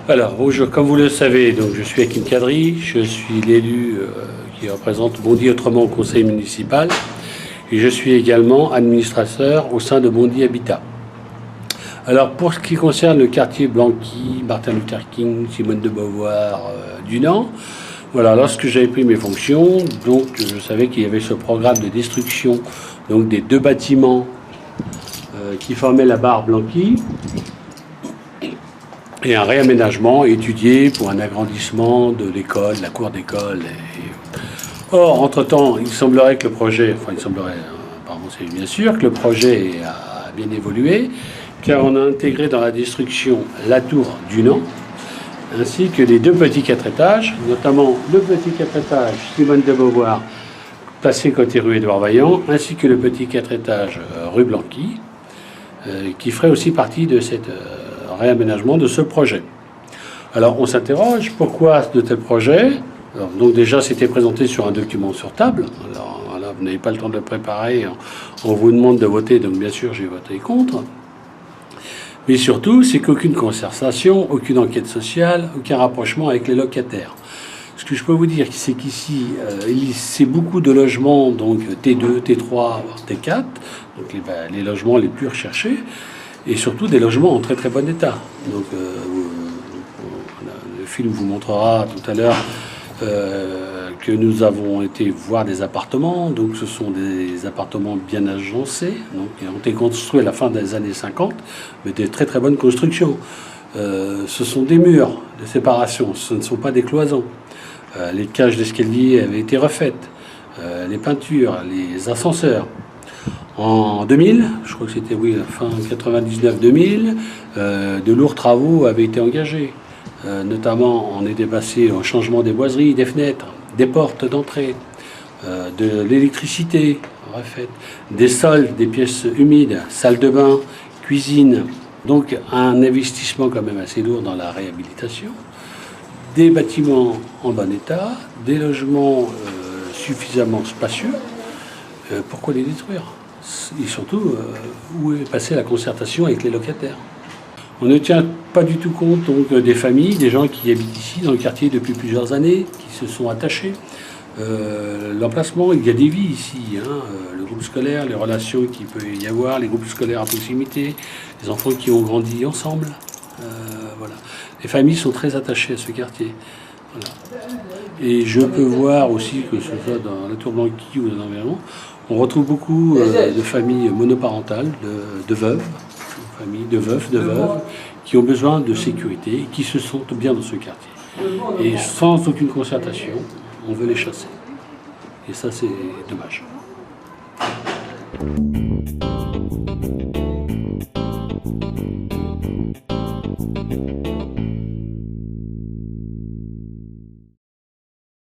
Alors, bonjour, comme vous le savez, donc, je suis Hakim Kadri, je suis l'élu qui représente Bondy Autrement au conseil municipal et je suis également administrateur au sein de Bondy Habitat. Alors, pour ce qui concerne le quartier Blanqui, Martin Luther King, Simone de Beauvoir, Dunant, voilà, lorsque j'avais pris mes fonctions, donc je savais qu'il y avait ce programme de destruction donc, des deux bâtiments qui formaient la barre Blanqui, et un réaménagement étudié pour un agrandissement de l'école, la cour d'école. Or, entre-temps, il semblerait que le projet, pardon, c'est bien sûr, que le projet a bien évolué, car on a intégré dans la destruction la tour Dunant, ainsi que les deux petits 4 étages, notamment le petit 4 étages Simone de Beauvoir, placé côté rue Édouard Vaillant, ainsi que le petit 4 étages rue Blanqui, qui ferait aussi partie de cette réaménagement de ce projet. Alors on s'interroge, pourquoi de tels projets? Alors, donc déjà c'était présenté sur un document sur table, alors voilà, vous n'avez pas le temps de le préparer, on vous demande de voter, donc bien sûr j'ai voté contre. Mais surtout c'est qu'aucune concertation, aucune enquête sociale, aucun rapprochement avec les locataires. Ce que je peux vous dire, c'est qu'ici, c'est beaucoup de logements, donc T2, T3, T4, donc les logements les plus recherchés, et surtout des logements en très très bon état. Donc le film vous montrera tout à l'heure que nous avons été voir des appartements. Donc ce sont des appartements bien agencés, donc qui ont été construits à la fin des années 50, mais des très très bonnes constructions. Ce sont des murs de séparation, ce ne sont pas des cloisons. Les cages d'escalier avaient été refaites, les peintures, les ascenseurs. En 2000, je crois que c'était fin 99-2000, de lourds travaux avaient été engagés. Notamment, on était passé au changement des boiseries, des fenêtres, des portes d'entrée, de l'électricité refaite, des sols, des pièces humides, salle de bain, cuisine. Donc un investissement quand même assez lourd dans la réhabilitation. Des bâtiments en bon état, des logements suffisamment spacieux. Pourquoi les détruire ? Et surtout, où est passée la concertation avec les locataires? On ne tient pas du tout compte donc, des familles, des gens qui habitent ici dans le quartier depuis plusieurs années, qui se sont attachés. L'emplacement, il y a des vies ici, hein, le groupe scolaire, les relations qu'il peut y avoir, les groupes scolaires à proximité, les enfants qui ont grandi ensemble. Voilà. Les familles sont très attachées à ce quartier. Voilà. Et je peux voir aussi que ce soit dans la tour Blanqui ou dans l'environnement, on retrouve beaucoup de familles monoparentales, de veuves, de veufs, qui ont besoin de sécurité et qui se sentent bien dans ce quartier. Et sans aucune concertation, on veut les chasser. Et ça, c'est dommage.